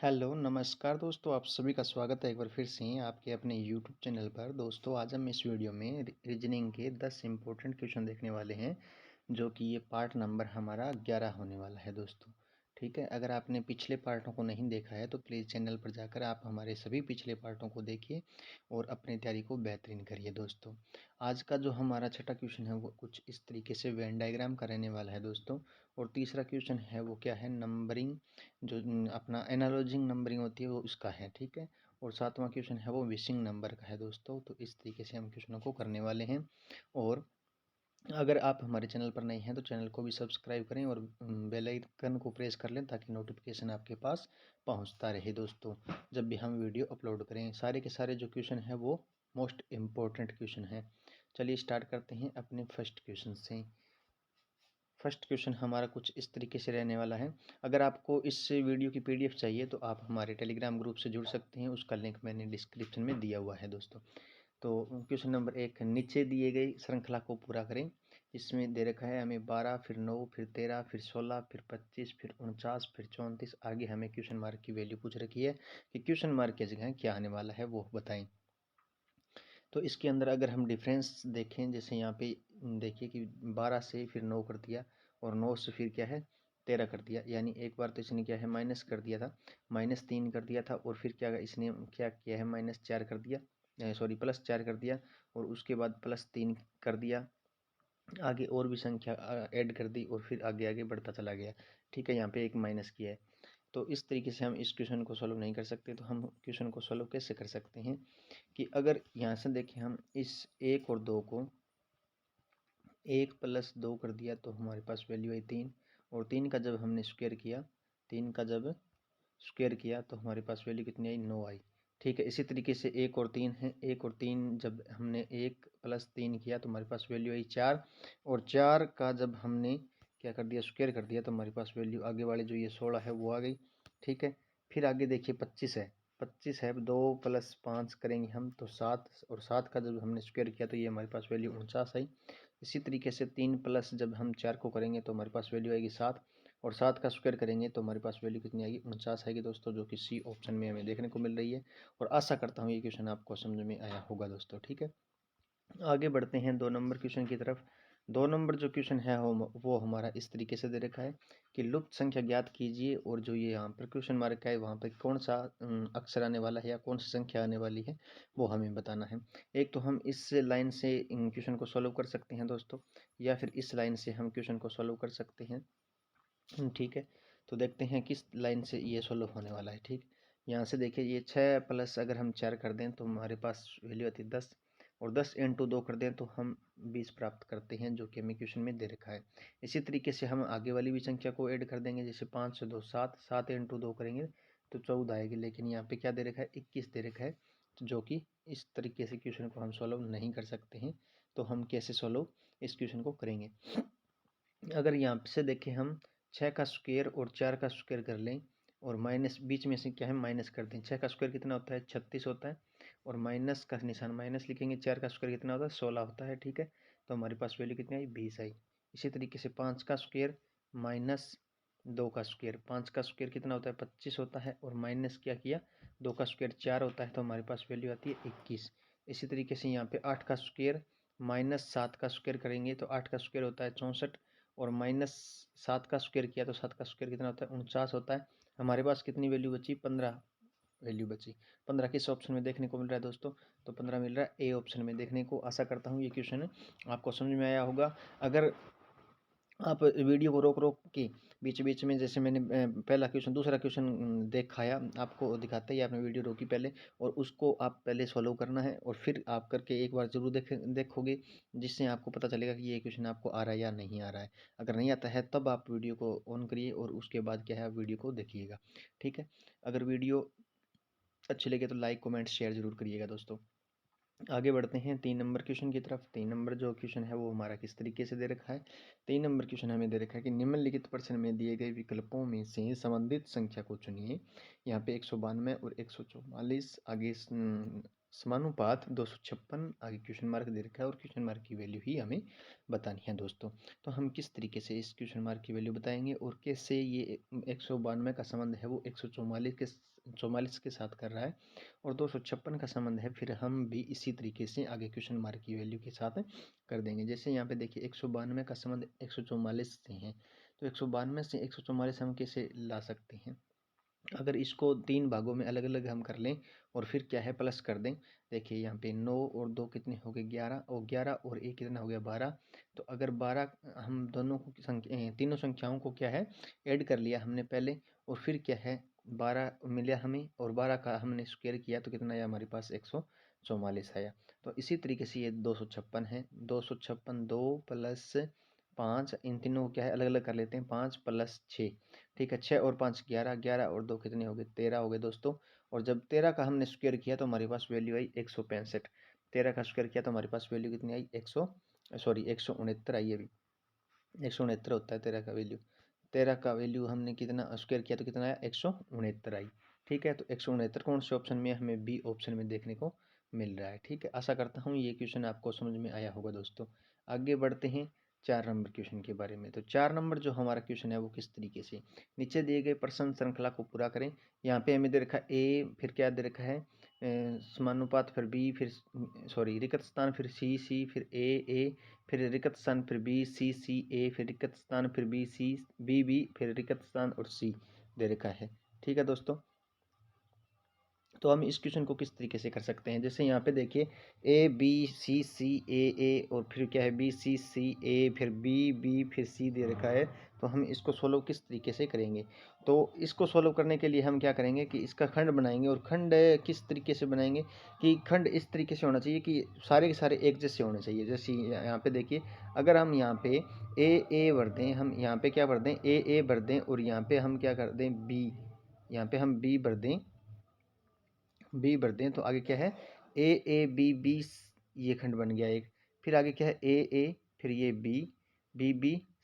Hello, नमस्कार दोस्तों, आप सभी का स्वागत है एक बार फिर से आपके अपने यूट्यूब चैनल पर। दोस्तों, आज हम इस वीडियो में रीजनिंग के 10 इम्पोर्टेंट क्वेश्चन देखने वाले हैं, जो कि ये पार्ट नंबर हमारा 11 होने वाला है दोस्तों। ठीक है, अगर आपने पिछले पार्टों को नहीं देखा है तो प्लीज़ चैनल पर जाकर आप हमारे सभी पिछले पार्टों को देखिए और अपनी तैयारी को बेहतरीन करिए दोस्तों। आज का जो हमारा छठा क्वेश्चन है वो कुछ इस तरीके से वेन डायग्राम का रहने वाला है दोस्तों। और तीसरा क्वेश्चन है वो क्या है, नंबरिंग, जो अपना एनालॉजिंग नंबरिंग होती है वो उसका है। ठीक है, और सातवां क्वेश्चन है वो विशिंग नंबर का है दोस्तों। तो इस तरीके से हम क्वेश्चनों को करने वाले हैं। और अगर आप हमारे चैनल पर नए हैं तो चैनल को भी सब्सक्राइब करें और बेल आइकन को प्रेस कर लें, ताकि नोटिफिकेशन आपके पास पहुंचता रहे दोस्तों जब भी हम वीडियो अपलोड करें। सारे के सारे जो क्वेश्चन है वो मोस्ट इम्पोर्टेंट क्वेश्चन है। चलिए स्टार्ट करते हैं अपने फर्स्ट क्वेश्चन से। फर्स्ट क्वेश्चन हमारा कुछ इस तरीके से रहने वाला है। अगर आपको इस वीडियो की पीडीएफ चाहिए तो आप हमारे टेलीग्राम ग्रुप से जुड़ सकते हैं, उसका लिंक मैंने डिस्क्रिप्शन में दिया हुआ है दोस्तों। तो क्वेश्चन नंबर 1, नीचे दिए गई श्रृंखला को पूरा करें। इसमें दे रखा है हमें 12, फिर 9, फिर 13, फिर 16, फिर 25, फिर 49, फिर 34। आगे हमें क्वेश्चन मार्क की वैल्यू पूछ रखी है कि क्वेश्चन मार्क की जगह क्या आने वाला है वो बताएं। तो इसके अंदर अगर हम डिफरेंस देखें, जैसे यहाँ पे देखिए कि 12 से फिर 9 कर दिया और 9 से फिर क्या है 13 कर दिया, यानी एक बार तो इसने क्या है माइनस कर दिया था, -3 कर दिया था, और फिर क्या इसने क्या किया है -4 कर दिया, सॉरी +4 कर दिया, और उसके बाद +3 कर दिया। आगे और भी संख्या ऐड कर दी और फिर आगे आगे बढ़ता चला गया। ठीक है, यहाँ पे एक माइनस किया है। तो इस तरीके से हम इस क्वेश्चन को सॉल्व नहीं कर सकते। तो हम क्वेश्चन को सॉल्व कैसे कर सकते हैं कि अगर यहाँ से देखें हम इस 1 और 2 को 1 + 2 कर दिया तो हमारे पास वैल्यू आई 3, और 3 का जब हमने स्क्वायर किया, 3 का जब स्क्वायर किया तो हमारे पास वैल्यू कितनी आई, 9 आई। ठीक है, इसी तरीके से 1 और 3 है, 1 और 3 जब हमने 1 + 3 किया तो हमारे पास वैल्यू आई 4, और 4 का जब हमने क्या कर दिया स्क्वायर कर दिया तो हमारे पास वैल्यू आगे वाले जो ये 16 है वो आ गई। ठीक है, फिर आगे देखिए 25 है, 25 है, 2 + 5 करेंगे हम तो 7, और 7 का जब हमने स्क्वायर किया तो ये हमारे पास वैल्यू 49 आई। इसी तरीके से 3 प्लस जब हम 4 को करेंगे तो हमारे पास वैल्यू आएगी 7, और 7 का स्क्वायर करेंगे तो हमारे पास वैल्यू कितनी आएगी, 49 आएगी दोस्तों, जो कि सी ऑप्शन में हमें देखने को मिल रही है। और आशा करता हूँ ये क्वेश्चन आपको समझ में आया होगा दोस्तों। ठीक है, आगे बढ़ते हैं 2 नंबर क्वेश्चन की तरफ। 2 नंबर जो क्वेश्चन है वो हमारा इस तरीके से दे रखा है कि लुप्त संख्या ज्ञात कीजिए, और जो ये यहाँ पर क्वेश्चन मार्क है वहाँ पर कौन सा अक्षर आने वाला है या कौन सी संख्या आने वाली है वो हमें बताना है। एक तो हम इस लाइन से क्वेश्चन को सॉल्व कर सकते हैं दोस्तों, या फिर इस लाइन से हम क्वेश्चन को सॉल्व कर सकते हैं। ठीक है, तो देखते हैं किस लाइन से ये सॉल्व होने वाला है। ठीक, यहाँ से देखिए ये 6 प्लस अगर हम 4 कर दें तो हमारे पास वैल्यू आती है 10, और 10 × 2 कर दें तो हम 20 प्राप्त करते हैं, जो कि हमें क्वेश्चन में दे रखा है। इसी तरीके से हम आगे वाली भी संख्या को ऐड कर देंगे, जैसे 5 से 2 7, 7 × 2 करेंगे तो 14 आएगी, लेकिन यहाँ पे क्या दे रखा है 21 दे रखा है, तो जो कि इस तरीके से क्वेश्चन को हम सॉल्व नहीं कर सकते हैं। तो हम कैसे सॉल्व इस क्वेश्चन को करेंगे। अगर यहाँ से देखें हम 6 का स्क्वायर और 4 का स्क्वायर कर लें, और माइनस बीच में से क्या है माइनस कर दें। 6 का स्क्वायर कितना होता है 36 होता है, और माइनस का निशान माइनस लिखेंगे। 4 का स्क्वायर कितना होता है 16 होता है। ठीक है, तो हमारे पास वैल्यू कितनी आई 20 आई। इसी तरीके से 5 का स्क्वायर माइनस 2 का स्क्वायर, 5 का स्क्वायर कितना होता है 25 होता है, और माइनस क्या किया 2 का स्क्वायर 4 होता है, तो हमारे पास वैल्यू आती है 21। इसी तरीके से यहाँ पे 8 का स्क्वायर -7 का स्क्वायर करेंगे तो 8 का स्क्वायर होता है 64, और -7 का स्क्वायर किया तो 7 का स्क्वायर कितना होता है 49 होता है। हमारे पास कितनी वैल्यू बची 15 वैल्यू बची। 15 किस ऑप्शन में देखने को मिल रहा है दोस्तों, तो 15 मिल रहा है ए ऑप्शन में देखने को। आशा करता हूँ ये क्वेश्चन आपको समझ में आया होगा। अगर आप वीडियो को रोक रोक के बीच बीच में, जैसे मैंने पहला क्वेश्चन दूसरा क्वेश्चन दिखाया आपको, दिखाते ही आपने वीडियो रोकी पहले, और उसको आप पहले सॉल्व करना है, और फिर आप करके एक बार जरूर देखोगे, जिससे आपको पता चलेगा कि ये क्वेश्चन आपको आ रहा है या नहीं आ रहा है। अगर नहीं आता है तब आप वीडियो को ऑन करिए और उसके बाद क्या है आप वीडियो को देखिएगा। ठीक है, अगर वीडियो अच्छी लगे तो लाइक कमेंट शेयर जरूर करिएगा दोस्तों। आगे बढ़ते हैं 3 नंबर क्वेश्चन की तरफ। 3 नंबर जो क्वेश्चन है वो हमारा किस तरीके से दे रखा है। 3 नंबर क्वेश्चन हमें दे रखा है कि निम्नलिखित प्रश्न में दिए गए विकल्पों में से संबंधित संख्या को चुनिए। यहाँ पे 192 और 144 आगे समानुपात 256 आगे क्वेश्चन मार्क दे रखा है और क्वेश्चन मार्क की वैल्यू ही हमें बतानी है दोस्तों। तो हम किस तरीके से इस क्वेश्चन मार्क की वैल्यू बताएंगे और कैसे ये 192 का संबंध है वो 144 के साथ कर रहा है और 256 का संबंध है, फिर हम भी इसी तरीके से आगे क्वेश्चन मार्क की वैल्यू के साथ कर देंगे। जैसे यहाँ पे देखिए 192 का संबंध 144 से है, तो 192 से 144 हम कैसे ला सकते हैं? अगर इसको 3 भागों में अलग-अलग हम कर लें और फिर क्या है प्लस कर दें। देखिए यहाँ पे 9 और 2 कितने हो गए 11 और 11 और 1 कितना हो गया 12। तो अगर 12 हम दोनों को तीनों संख्याओं को क्या है ऐड कर लिया हमने पहले और फिर क्या है 12 मिला हमें और 12 का हमने स्क्वायर किया तो कितना आया हमारे पास 144 आया। तो इसी तरीके से ये 256 है, 256 2 प्लस 5, इन तीनों को क्या है अलग-अलग कर लेते हैं, 5 प्लस 6, ठीक है 6 और 5 11, 11 और 2 कितने हो गए 13 हो गए दोस्तों। और जब 13 का हमने स्क्वायर किया तो हमारे पास वैल्यू आई 165। 13 का स्क्वायर किया तो हमारे पास वैल्यू कितनी आई 169 आई। अभी 169 होता है 13 का वैल्यू। 13 का वैल्यू हमने कितना स्क्वायर किया तो कितना आया 169 आई। ठीक है, तो 169 कौन से ऑप्शन में हमें बी ऑप्शन में देखने को मिल रहा है। ठीक है, आशा करता हूँ ये क्वेश्चन आपको समझ में आया होगा दोस्तों। आगे बढ़ते हैं 4 नंबर क्वेश्चन के बारे में। तो 4 नंबर जो हमारा क्वेश्चन है वो किस तरीके से, नीचे दिए गए प्रश्न श्रृंखला को पूरा करें। यहाँ पे हमें दे रखा है ए, फिर क्या दे रखा है समानुपात, फिर बी, फिर सॉरी रिक्त स्थान, फिर सी, फिर ए, फिर रिक्त स्थान, फिर बी, सी, ए, फिर रिक्त स्थान, फिर बी, फिर रिक्त स्थान और सी दे रखा है। ठीक है दोस्तों, तो हम इस क्वेश्चन को किस तरीके से कर सकते हैं। जैसे यहाँ पे देखिए A B C C A और फिर क्या है B C C A, फिर B फिर C दे रखा है। तो हम इसको सोल्व किस तरीके से करेंगे, तो इसको सोल्व करने के लिए हम क्या करेंगे कि इसका खंड बनाएंगे। और खंड किस तरीके से बनाएंगे कि खंड इस तरीके से होना चाहिए कि सारे के सारे एक जैसे होने चाहिए। जैसे यहाँ पे देखिए अगर हम यहाँ पे ए भर दें, हम यहाँ पे क्या भर दें ए भर दें और यहाँ पे हम क्या कर दें बी, यहाँ पे हम बी भर दें, बी भर दें तो आगे क्या है ए, ये खंड बन गया एक। फिर आगे क्या है ए, फिर ये बी,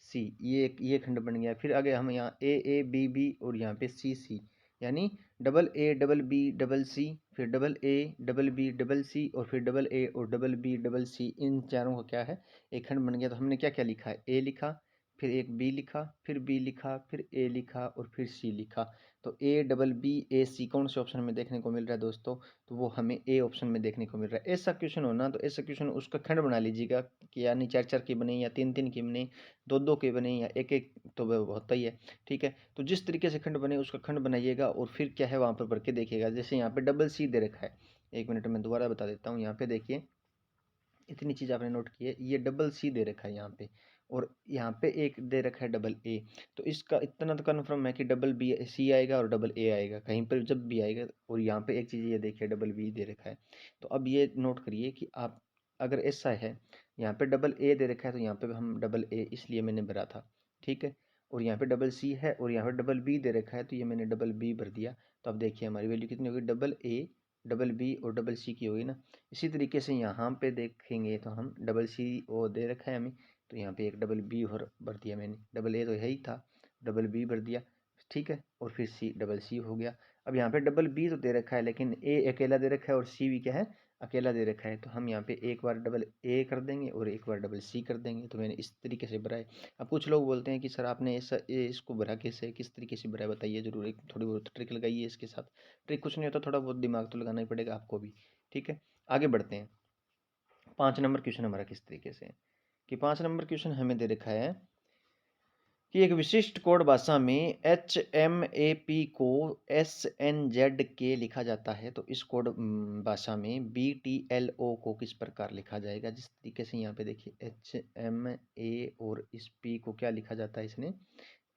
सी, ये खंड बन गया। फिर आगे हम यहाँ ए, बी और यहाँ पे सी, यानी double a double b double c, फिर double a double b double c और फिर डबल ए और डबल बी डबल सी, इन चारों का क्या है एक खंड बन गया। तो हमने क्या क्या लिखा है ए लिखा, फिर एक बी लिखा, फिर बी लिखा, फिर ए लिखा और फिर सी लिखा। तो A BB AC कौन से ऑप्शन में देखने को मिल रहा है दोस्तों, तो वो हमें ए ऑप्शन में देखने को मिल रहा है। ऐसा क्वेश्चन होना तो ऐसा क्वेश्चन उसका खंड बना लीजिएगा कि यानी 4 4 के बने या 3 3 के बने, 2 2 के बने या 1 1, तो वह होता ही है। ठीक है, तो जिस तरीके से खंड बने उसका खंड बनाइएगा और फिर क्या है वहाँ पर भर के देखिएगा। जैसे यहाँ पे डबल सी दे रखा है, 1 मिनट में दोबारा बता देता हूँ। यहाँ पे देखिए इतनी चीज़ आपने नोट की है, ये डबल सी दे रखा है यहाँ पे और यहाँ पे एक दे रखा है डबल ए। तो इसका इतना तो कन्फर्म है कि डबल बी सी आएगा और डबल ए आएगा कहीं पर जब भी आएगा। और यहाँ पे एक चीज़ ये देखिए डबल बी दे रखा है। तो अब ये नोट करिए कि आप अगर ऐसा है यहाँ पे डबल ए दे रखा है तो यहाँ पे हम डबल ए इसलिए मैंने भरा था। ठीक है, और यहाँ पे डबल सी है और यहाँ पे डबल बी दे रखा है तो ये मैंने डबल बी भर दिया। तो अब देखिए हमारी वैल्यू कितनी होगी डबल ए डबल बी और डबल सी की होगी ना। इसी तरीके से यहाँ पे देखेंगे तो हम डबल सी वो दे रखा है हमें, तो यहाँ पे एक डबल बी और भर दिया मैंने, डबल ए तो है ही था, डबल बी भर दिया। ठीक है, और फिर सी डबल सी हो गया। अब यहाँ पे डबल बी तो दे रखा है लेकिन ए अकेला दे रखा है और सी भी क्या है अकेला दे रखा है। तो हम यहाँ पे एक बार डबल ए कर देंगे और एक बार डबल सी कर देंगे। तो मैंने इस तरीके से भरा है। अब कुछ लोग बोलते हैं कि सर आपने ऐसा इसको भरा कैसे, किस तरीके से भरा है बताइए ज़रूर, एक थोड़ी बहुत ट्रिक लगाइए इसके साथ। ट्रिक कुछ नहीं होता, थोड़ा बहुत दिमाग तो लगाना ही पड़ेगा आपको भी। ठीक है, आगे बढ़ते हैं। 5 नंबर क्वेश्चन हमारा किस तरीके से है कि 5 नंबर क्वेश्चन हमें दे रखा है कि एक विशिष्ट कोड भाषा में HMAP को SNZK लिखा जाता है। तो इस कोड भाषा में BTLO को किस प्रकार लिखा जाएगा। जिस तरीके से यहाँ पे देखिए HMA और इस P को क्या लिखा जाता है, इसने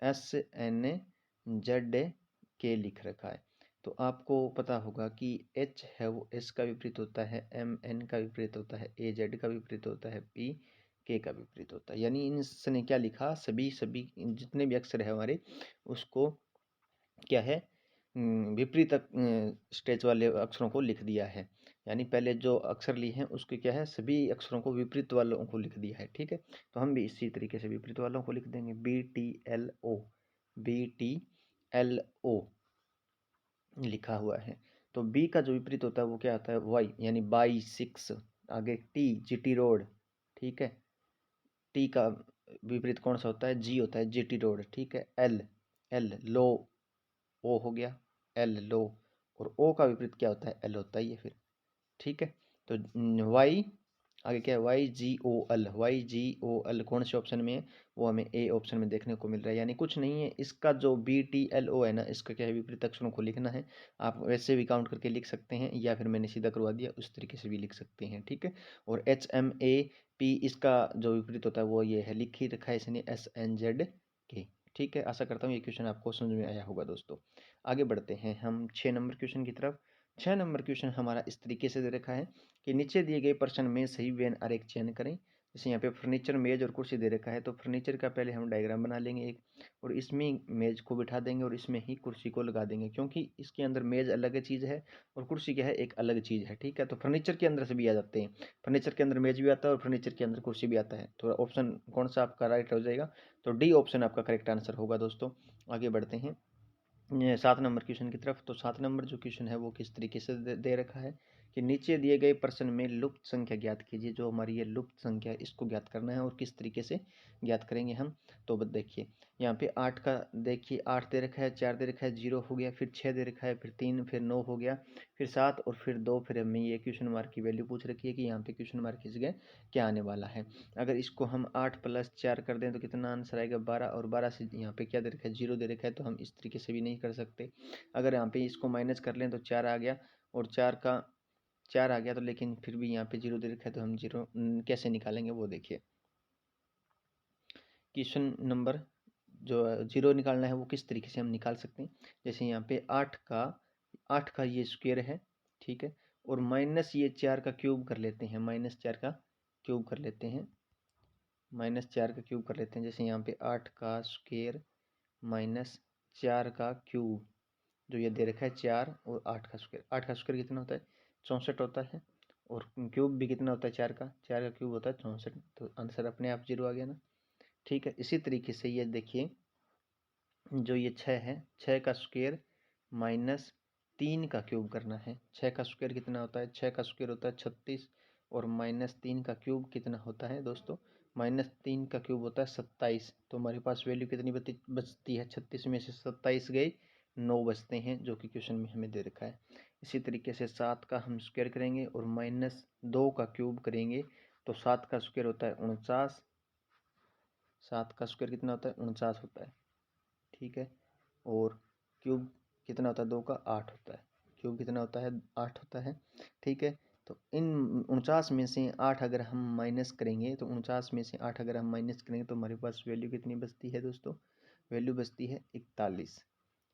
SNZK लिख रखा है। तो आपको पता होगा कि H है वो S का विपरीत होता है, MN का विपरीत होता है, AZ का विपरीत होता है, P K का विपरीत होता है। यानी इसने क्या लिखा, सभी जितने भी अक्षर है हमारे उसको क्या है विपरीत स्टेज वाले अक्षरों को लिख दिया है। यानी पहले जो अक्षर लिए हैं उसके क्या है सभी अक्षरों को विपरीत वालों को लिख दिया है। ठीक है, तो हम भी इसी तरीके से विपरीत वालों को लिख देंगे BTLO लिखा हुआ है। तो बी का जो विपरीत होता है वो क्या होता है, वाई, यानी बाई 6। आगे टी, जीटी रोड, ठीक है। टी का विपरीत कौन सा होता है, जी होता है, जीटी रोड, ठीक है। एल, एल लो, ओ हो गया, एल लो, और ओ का विपरीत क्या होता है, एल होता है ये फिर, ठीक है। तो वाई आगे क्या है, वाई जी ओ एल, वाई जी ओ एल कौन से ऑप्शन में है, वो हमें ए ऑप्शन में देखने को मिल रहा है। यानी कुछ नहीं है, इसका जो बी टी एल ओ है ना, इसका क्या है, विपरीत अक्षरों को लिखना है। आप वैसे भी काउंट करके लिख सकते हैं, या फिर मैंने सीधा करवा दिया उस तरीके से भी लिख सकते हैं, ठीक है। और एच एम ए पी, इसका जो विपरीत होता है वो ये है, लिख ही रखा है इसने, एस एन जेड के, ठीक है। आशा करता हूँ ये क्वेश्चन आपको समझ में आया होगा दोस्तों। आगे बढ़ते हैं हम 6 नंबर क्वेश्चन की तरफ। 6 नंबर क्वेश्चन हमारा इस तरीके से दे रखा है कि नीचे दिए गए प्रश्न में सही वेन आरेख चयन करें। जैसे यहाँ पे फर्नीचर, मेज और कुर्सी दे रखा है, तो फर्नीचर का पहले हम डायग्राम बना लेंगे एक, और इसमें मेज को बिठा देंगे और इसमें ही कुर्सी को लगा देंगे, क्योंकि इसके अंदर मेज अलग चीज़ है और कुर्सी क्या है, एक अलग चीज़ है, ठीक है। तो फर्नीचर के अंदर से भी आ जाते हैं, फर्नीचर के अंदर मेज भी आता है और फर्नीचर के अंदर कुर्सी भी आता है। तो ऑप्शन कौन सा आपका राइट हो जाएगा, तो डी ऑप्शन आपका करेक्ट आंसर होगा दोस्तों। आगे बढ़ते हैं 7 नंबर क्वेश्चन की तरफ। तो 7 नंबर जो क्वेश्चन है वो किस तरीके से दे रखा है कि नीचे दिए गए प्रश्न में लुप्त संख्या ज्ञात कीजिए। जो हमारी ये लुप्त संख्या है इसको ज्ञात करना है, और किस तरीके से ज्ञात करेंगे हम, तो बस देखिए यहाँ पे 8 का, देखिए 8 दे रखा है, 4 दे रखा है, 0 हो गया, फिर 6 दे रखा है, फिर 3, फिर 9 हो गया, फिर 7 और फिर 2, फिर हमें ये क्वेश्चन मार्क की वैल्यू पूछ रखी है कि यहाँ पे क्वेश्चन मार्क की जगह क्या आने वाला है। अगर इसको हम 8 + 4 कर दें तो कितना आंसर आएगा, 12, और 12 से यहाँ पे क्या दे रखा है, 0 दे रखा है, तो हम इस तरीके से भी नहीं कर सकते। अगर यहाँ पे इसको माइनस कर लें तो 4 आ गया, और 4 आ गया, तो लेकिन फिर भी यहाँ पे 0 दे रखा है, तो हम 0 कैसे निकालेंगे वो देखिए। क्वेश्चन नंबर जो 0 निकालना है वो किस तरीके से हम निकाल सकते हैं। जैसे यहाँ पे 8 का ये स्क्वायर है, ठीक है, और माइनस ये 4 का क्यूब कर लेते हैं, -4 का क्यूब कर लेते हैं, -4 का क्यूब कर लेते हैं। जैसे यहाँ पे 8 का स्क्वायर -4 का क्यूब, जो ये दे रखा है 4 और 8 का स्क्वायर, 8 का स्क्वायर कितना होता है, 64 होता है, और क्यूब भी कितना होता है, 4 का, 4 का क्यूब होता है 64, तो आंसर अपने आप 0 आ गया ना, ठीक है। इसी तरीके से ये देखिए जो ये 6 है, 6 का स्क्वायर -3 का क्यूब करना है। 6 का स्क्वायर कितना होता है, 6 का स्क्वायर होता है 36, और -3 का क्यूब कितना होता है दोस्तों, -3 का क्यूब होता है 27। तो हमारे पास वैल्यू कितनी बचती है, 36 में से 27 गई, 9 बचते हैं, जो कि क्वेश्चन में हमें दे रखा है। इसी तरीके से 7 का हम स्क्वायर करेंगे और -2 का क्यूब करेंगे, तो 7 का स्क्वायर होता है 49, 7 का स्क्वायर कितना होता है, 49 होता है, ठीक है। और क्यूब कितना होता है, 2 का 8 होता है, क्यूब कितना होता है, 8 होता है, ठीक है। तो इन 49 में से 8 अगर हम माइनस करेंगे, तो 49 में से 8 अगर हम माइनस करेंगे तो हमारे पास वैल्यू कितनी बचती है दोस्तों, वैल्यू बचती है 41,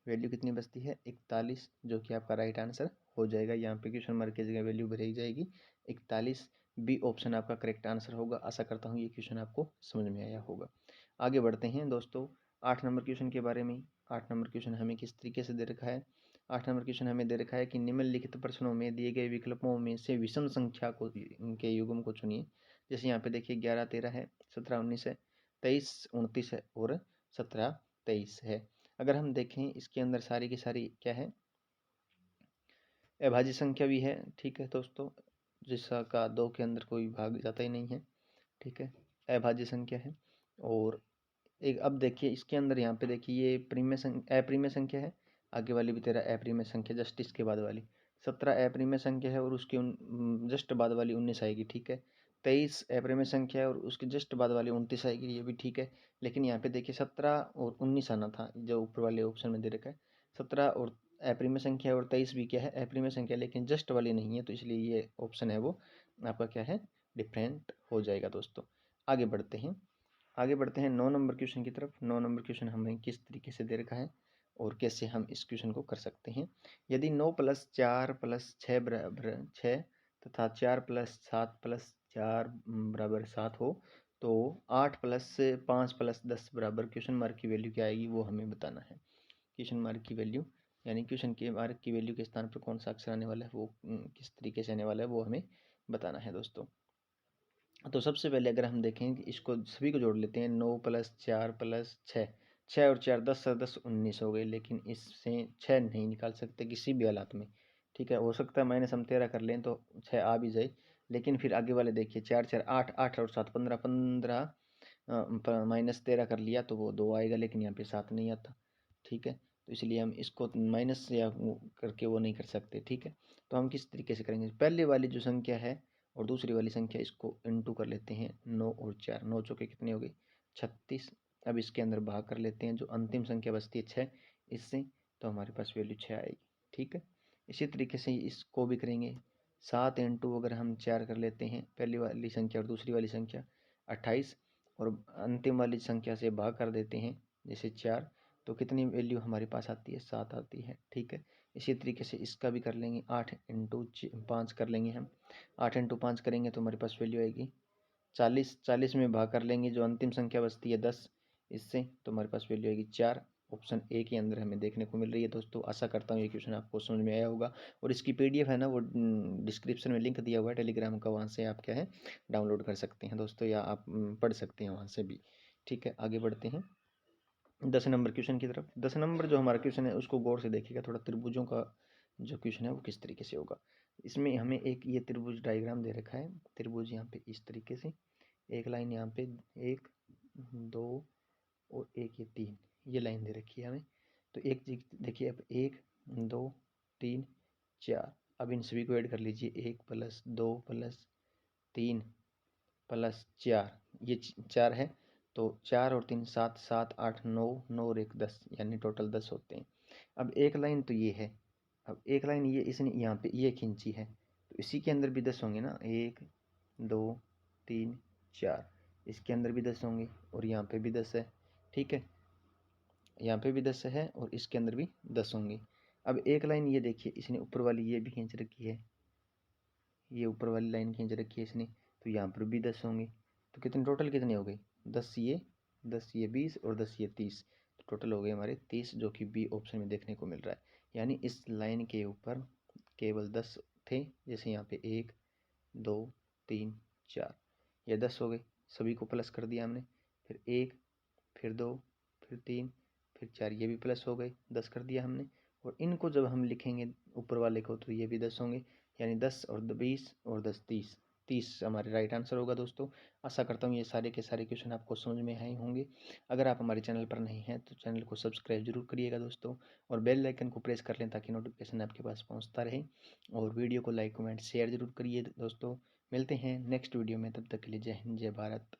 वैल्यू कितनी बचती है 41, जो कि आपका राइट आंसर हो जाएगा। यहाँ पे क्वेश्चन मार्क की जगह वैल्यू भरी जाएगी 41, बी ऑप्शन आपका करेक्ट आंसर होगा। आशा करता हूँ ये क्वेश्चन आपको समझ में आया होगा। आगे बढ़ते हैं दोस्तों 8 नंबर क्वेश्चन के बारे में। 8 नंबर क्वेश्चन हमें किस तरीके से दे रखा है, 8 नंबर क्वेश्चन हमें दे रखा है कि निम्नलिखित प्रश्नों में दिए गए विकल्पों में से विषम संख्या को के युग्म को चुनिए। जैसे यहाँ पे देखिए 11 13 है, 17 19 है, 23 29 है, और 17 23 है। अगर हम देखें इसके अंदर सारी की सारी क्या है, अभाज्य संख्या भी है, ठीक है दोस्तों, जिसका 2 के अंदर कोई भाग जाता ही नहीं है, ठीक है, अभाज्य संख्या है। और एक अब देखिए इसके अंदर यहाँ पे देखिए ये अप्रिमेय संख्या है, आगे वाली भी तेरा अप्रिमेय संख्या, जस्ट इसके बाद वाली 17 अप्रिमेय संख्या है, और उसकी जस्ट बाद वाली 19 आएगी, ठीक है। 23 अप्रिमेय संख्या है और उसकी जस्ट बाद वाली 29 आएगी, ये भी ठीक है। लेकिन यहाँ पे देखिए 17 और 19 आना था, जो ऊपर वाले ऑप्शन में दे रखा है। 17 और अप्रिमेय संख्या और 23 भी क्या है, अप्रिमेय संख्या, लेकिन जस्ट वाली नहीं है, तो इसलिए ये ऑप्शन है वो आपका क्या है, डिफरेंट हो जाएगा दोस्तों। आगे बढ़ते हैं 9 नंबर क्वेश्चन की तरफ। 9 नंबर क्वेश्चन हमें किस तरीके से दे रखा है और कैसे हम इस क्वेश्चन को कर सकते हैं। यदि 9 + 4 + 6 बराबर 6 तथा 4 + 7 + 4 बराबर 7 हो, तो 8 + 5 + 10 बराबर क्वेश्चन मार्क की वैल्यू क्या आएगी वो हमें बताना है। क्वेश्चन मार्क की वैल्यू यानी क्वेश्चन के मार्क की वैल्यू के स्थान पर कौन सा अक्षर आने वाला है, वो किस तरीके से आने वाला है वो हमें बताना है दोस्तों। तो सबसे पहले अगर हम देखें कि इसको सभी को जोड़ लेते हैं, 9 + 4 + 6, 6 और 4 10 और 10 19 हो गए, लेकिन इससे 6 नहीं निकाल सकते किसी भी हालात में, ठीक है, हो सकता है माइनस हम 13 कर लें तो 6 आ भी जाए, लेकिन फिर आगे वाले देखिए 4 4 8 8 और 7 15 15 माइनस 13 कर लिया तो वो 2 आएगा, लेकिन यहाँ पे 7 नहीं आता। ठीक है, तो इसलिए हम इसको माइनस या करके वो नहीं कर सकते। ठीक है, तो हम किस तरीके से करेंगे, पहले वाली जो संख्या है और दूसरी वाली संख्या इसको इनटू कर लेते हैं। 9 और 4, 9 चौके कितने हो गए 36। अब इसके अंदर भाग कर लेते हैं, जो अंतिम संख्या बचती है 6 इससे, तो हमारे पास वैल्यू 6 आएगी। ठीक है, इसी तरीके से इसको भी करेंगे। 7 इंटू अगर हम 4 कर लेते हैं, पहली वाली संख्या और दूसरी वाली संख्या 28, और अंतिम वाली संख्या से भाग कर देते हैं जैसे 4, तो कितनी वैल्यू हमारे पास आती है 7 आती है। ठीक है, इसी तरीके से इसका भी कर लेंगे। 8 इंटू 5 कर लेंगे हम, 8 इंटू 5 करेंगे तो हमारे पास वैल्यू आएगी 40। 40 में भाग कर लेंगे, जो अंतिम संख्या बचती है 10 इससे, तो हमारे पास वैल्यू आएगी 4। ऑप्शन ए के अंदर हमें देखने को मिल रही है। दोस्तों आशा करता हूँ ये क्वेश्चन आपको समझ में आया होगा, और इसकी पीडीएफ है ना वो डिस्क्रिप्शन में लिंक दिया हुआ है टेलीग्राम का, वहाँ से आप क्या है डाउनलोड कर सकते हैं दोस्तों, या आप पढ़ सकते हैं वहाँ से भी। ठीक है, आगे बढ़ते हैं 10 नंबर क्वेश्चन की तरफ। 10 नंबर जो हमारा क्वेश्चन है उसको गौर से देखिएगा, थोड़ा त्रिभुजों का जो क्वेश्चन है वो किस तरीके से होगा। इसमें हमें एक ये त्रिभुज डायग्राम दे रखा है, त्रिभुज यहाँ पे इस तरीके से, एक लाइन यहाँ पे 1 2 और एक ये 3, ये लाइन दे रखी है हमें। तो एक चीज देखिए, अब 1 2 3 4, अब इन सभी को ऐड कर लीजिए, 1 प्लस 2 प्लस 3 प्लस 4, ये 4 है, तो 4 और 3 7 7 8 9 9 और 1 10, यानी टोटल 10 होते हैं। अब एक लाइन तो ये है, अब एक लाइन ये इसने यहाँ पे ये खींची है, तो इसी के अंदर भी 10 होंगे ना, 1 2 3 4, इसके अंदर भी 10 होंगे और यहाँ पे भी 10 है। ठीक है, यहाँ पे भी 10 है और इसके अंदर भी 10 होंगे। अब एक लाइन ये देखिए, इसने ऊपर वाली ये भी खींच रखी है, ये ऊपर वाली लाइन खींच रखी है इसने, तो यहाँ पर भी 10 होंगे। तो कितने टोटल कितने हो गए 10 ये 20 और 10 ये 30, तो टोटल हो गए हमारे 30, जो कि बी ऑप्शन में देखने को मिल रहा है। यानी इस लाइन के ऊपर केवल 10 थे, जैसे यहाँ पे 1 2 3 4, ये 10 हो गए, सभी को प्लस कर दिया हमने, फिर 1 फिर 2 फिर 3 फिर 4, ये भी प्लस हो गए, 10 कर दिया हमने। और इनको जब हम लिखेंगे ऊपर वाले को, तो ये भी 10 होंगे, यानी 10 और 20 और 10 30, 30 हमारे राइट आंसर होगा। दोस्तों आशा करता हूँ ये सारे के सारे क्वेश्चन आपको समझ में आए होंगे। अगर आप हमारे चैनल पर नहीं हैं तो चैनल को सब्सक्राइब जरूर करिएगा दोस्तों, और बेल आइकन को प्रेस कर लें ताकि नोटिफिकेशन आपके पास पहुँचता रहे, और वीडियो को लाइक कमेंट शेयर जरूर करिए दोस्तों। मिलते हैं नेक्स्ट वीडियो में, तब तक के लिए जय हिंद जय भारत।